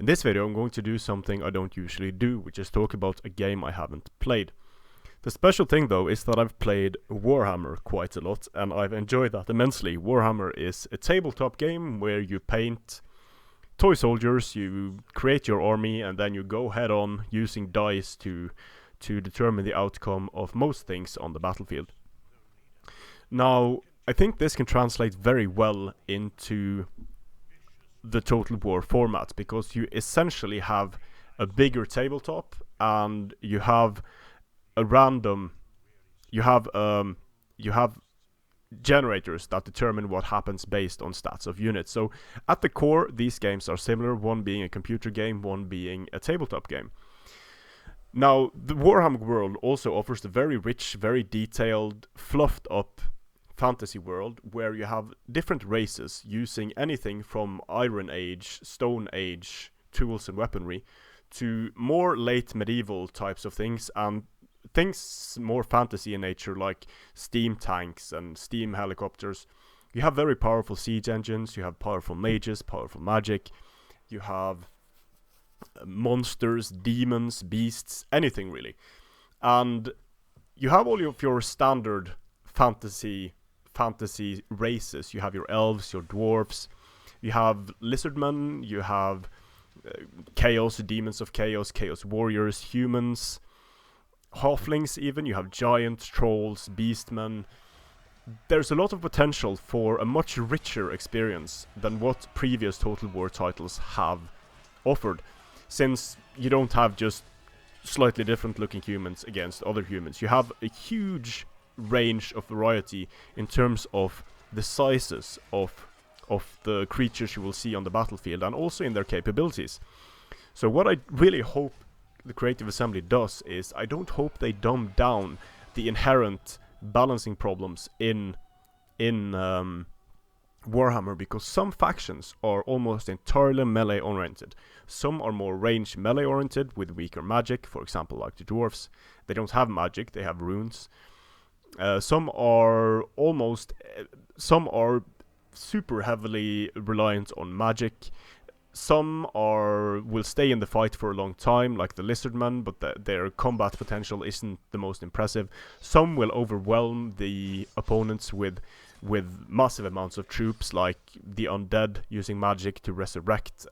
In this video I'm going to do something I don't usually do, which is talk about a game I haven't played. The special thing though is that I've played Warhammer quite a lot and I've enjoyed that immensely. Warhammer is a tabletop game where you paint toy soldiers, you create your army, and then you go head on using dice to determine the outcome of most things on the battlefield. Now, I think this can translate very well into the Total War format, because you essentially have a bigger tabletop and you have a random you have generators that determine what happens based on stats of units. So at the core, these games are similar, one being a computer game, one being a tabletop game. Now, the Warhammer world also offers a very rich, very detailed, fluffed up fantasy world where you have different races using anything from Iron Age, Stone Age tools and weaponry to more late medieval types of things, and things more fantasy in nature like steam tanks and steam helicopters. You have very powerful siege engines, you have powerful mages, powerful magic, you have monsters, demons, beasts, anything really. And you have all of your standard fantasy races. You have your elves, your dwarves, you have lizardmen, you have chaos, demons of chaos, chaos warriors, humans, halflings even, you have giant trolls, beastmen. There's a lot of potential for a much richer experience than what previous Total War titles have offered, since you don't have just slightly different looking humans against other humans. You have a huge range of variety in terms of the sizes of the creatures you will see on the battlefield, and also in their capabilities. So what I really hope the Creative Assembly does is, I don't hope they dumb down the inherent balancing problems in Warhammer, because some factions are almost entirely melee oriented. Some are more range melee oriented with weaker magic, for example like the dwarves. They don't have magic, they have runes. Some are super heavily reliant on magic. Some will stay in the fight for a long time, like the lizardmen, but their combat potential isn't the most impressive. Some will overwhelm the opponents with massive amounts of troops, like the undead using magic to resurrect,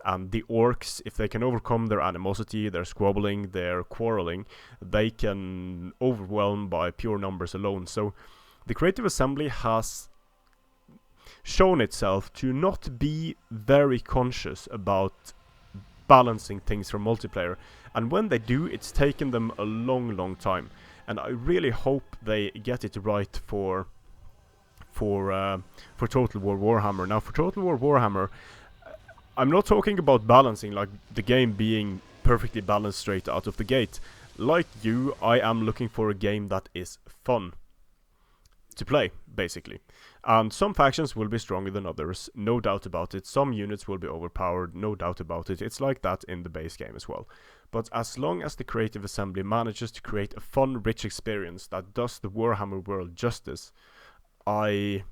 and the orcs, if they can overcome their animosity, their squabbling, their quarreling, they can overwhelm by pure numbers alone. So the Creative Assembly has shown itself to not be very conscious about balancing things for multiplayer, and when they do, it's taken them a long time, and I really hope they get it right for Total War Warhammer. Now, for Total War Warhammer, I'm not talking about balancing like the game being perfectly balanced straight out of the gate. Like you, I am looking for a game that is fun to play, basically. And some factions will be stronger than others, no doubt about it. Some units will be overpowered, no doubt about it. It's like that in the base game as well. But as long as the Creative Assembly manages to create a fun, rich experience that does the Warhammer world justice, I'm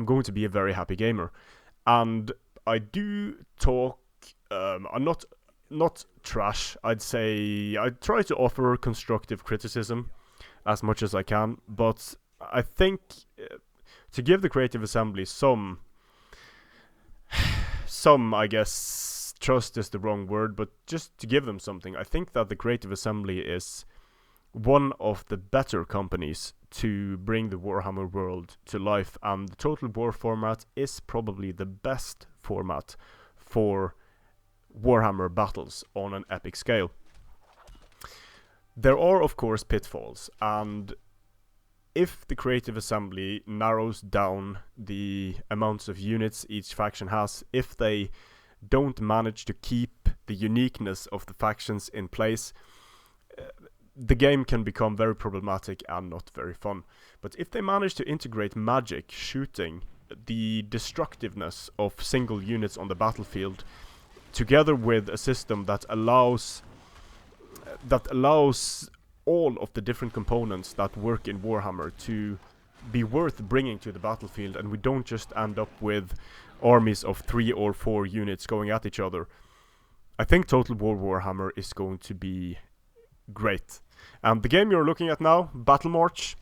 going to be a very happy gamer. And I do talk, I'm not trash, I'd say. I try to offer constructive criticism as much as I can, but I think to give the Creative Assembly some, I guess, trust is the wrong word, but just to give them something, I think that the Creative Assembly is one of the better companies to bring the Warhammer world to life, and the Total War format is probably the best format for Warhammer battles on an epic scale. There are of course pitfalls, and if the Creative Assembly narrows down the amounts of units each faction has, if they don't manage to keep the uniqueness of the factions in place, the game can become very problematic and not very fun. But if they manage to integrate magic, shooting, the destructiveness of single units on the battlefield, together with a system that allows all of the different components that work in Warhammer to be worth bringing to the battlefield, and we don't just end up with armies of 3 or 4 units going at each other, I think Total War Warhammer is going to be great. And the game you're looking at now, Battle March,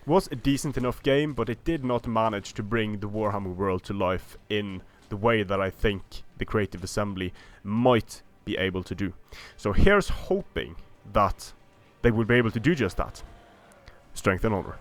was a decent enough game, but it did not manage to bring the Warhammer world to life in the way that I think the Creative Assembly might be able to do. So here's hoping that they will be able to do just that. Strength and honor.